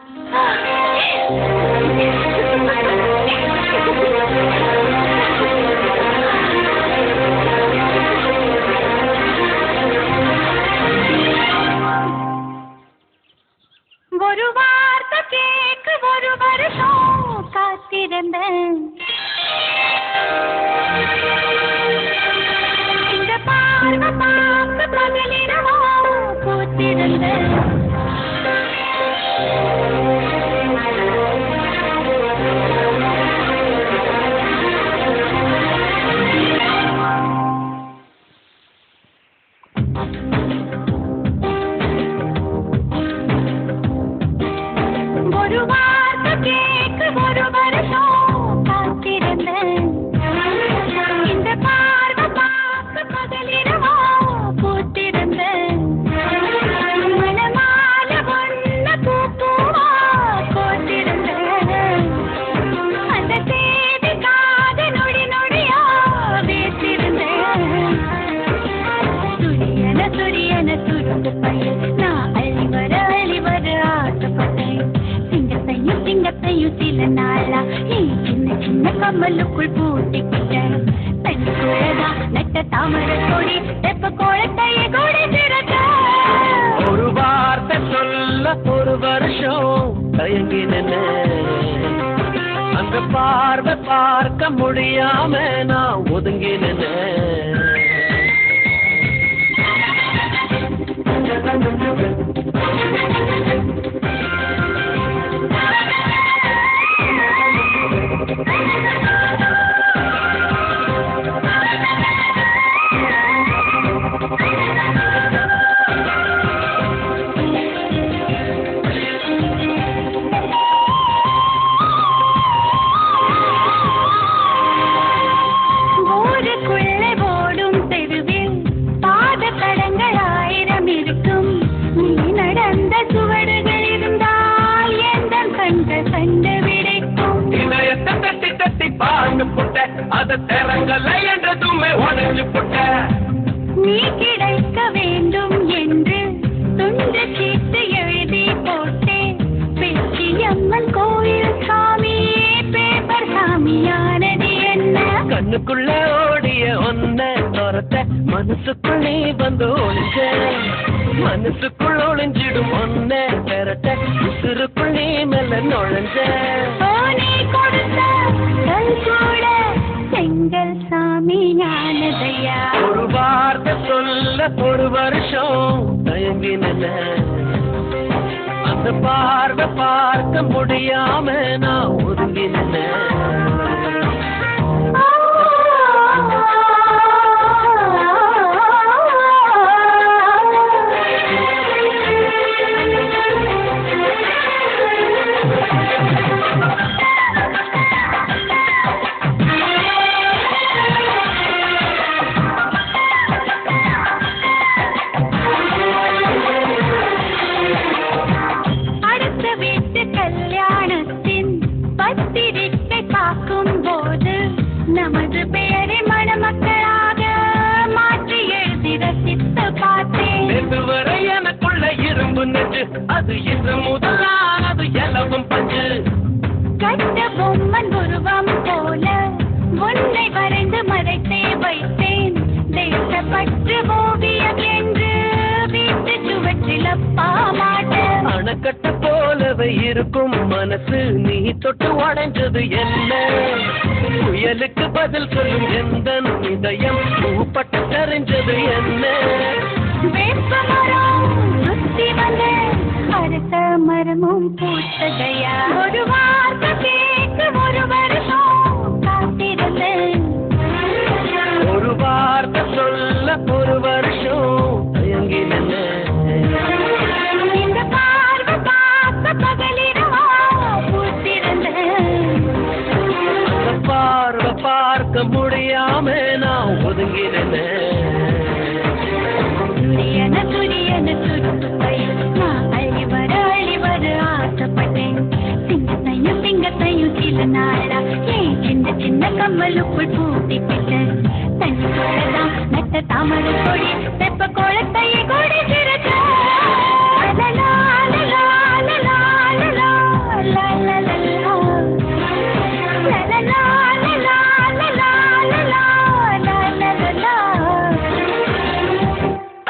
ஒரு வார்த்தை கேட்க ஒரு வருஷம் காத்திருந்தேன். இந்த பார்வை பார்க்க பகலிரவா பூத்திருந்தேன். ஒரு வார்த்தை கேட்க ஒரு வருஷம் காத்திருந்தேன். இந்த பார்வை பார்க்க பகலிரவா பூத்திருந்தேன். மனமால ஒன்ன பூவா கோத்திருந்தேன். அந்த தேதி காத நொடி நொடியா வேத்திருந்தேன். துரியன துருக்கு பையன் நான் அழிவர ஆசைப்பட்டேன். சிங்கத்தையும் சில நாளா சின்ன சின்ன கம்மலுக்குள் பூட்டிக்கிட்டேன். தனிக்குள்ளதா நட்ட தாமரை கொடி தெப்ப கோலத்தையே கொடிச்சிருக்க. ஒரு வார்த்தை சொல்ல ஒரு வருஷம் தயங்கினேன். அந்த பார்வை பார்க்க முடியாம நான் ஒதுங்கினேன். ஊருக்குள்ளே ஓடும் தெருவில் பாத தடங்கள் 1000 இருக்கும். நீ நடந்த சுவடுகள் இருந்தால் எந்த கண்கள் கண்டு விடைக்கும். இணையத்தை தட்டி தட்டி பாண்டு போட்ட அதை திறங்கல என்றதுமே உடஞ்சு போட்ட. நீ கிடைக்க வேண்டும் என்று துண்டு சீட்டு எழுதி போட்டேன். பெற்றியம்மன் கோயில் சாமி பேப்பர் சாமியானது என்ன? கண்ணுக்குள்ள ஓடிய ஒன்ன துரத்த மனசுக்குள் நீ வந்து ஒளிஞ்ச. மனசுக்குள் ஒளிஞ்சிடும் ஒன்ன திரட்ட உசுருக்குள் நீ மேல நுழைஞ்ச. நீ கொடுத்த கல் கூட செங்கல் சாமி ஞானதையா. ஒரு வார்த்தை சொல்ல ஒரு வருஷம் தயங்கினேன். அந்த பார்வை பார்க்க முடியாம நான் ஒதுங்கினேன். அடுத்த வீட்டு கல்யாணத்தின் பத்திரிக்கை பார்க்கும் போது நமது பெயரை மணமக்களாக மாற்றி எழுதி ரசித்து பார்த்தேன். இதுவரை எனக்குள்ள இரும்பு நெஞ்சு அது இன்று முதலானது எலவும் பஞ்சு. கட்ட பொம்மன் உருவம் போல உன்னை வரைந்து மறைத்தே வைத்தேன். தேசப்பற்று ஓவியம் என்று வீட்டு சுவற்றில் அப்பா மாட்டேன். அணைக்கட்ட போலவே இருக்கும் மனசு நீ தொட்டு உடைஞ்சது என்ன? புயலுக்கு பதில் சொல்லும் எந்த இதயம் பூப்பட்டு தெரிஞ்சது என்ன? வேப்ப மரம் சுத்தி வந்து அடுத்த மரமும் பூத்ததையா. ஒரு வார்த்தை கேட்க ஒரு வருஷம் காத்திருந்தேன். ஒரு வார்த்தை சொல்ல ஒரு வருஷம் தயங்கினேன். இந்த பார்வை பார்க்க பகலிரவா பூத்திருந்தேன். அந்த பார்வை பார்க்க முடியாம நான் ஒதுங்கினேன். துரியன துருக்கு பையன் நான் அழிவர ஆசைப்பட்டேன். சிங்கத்தையும் சில நாளா சின்ன சின்ன கம்மலுக்குள் பூட்டிக்கிட்டேன். தனிக்குள்ளதான் நட்ட தாமரை கொடி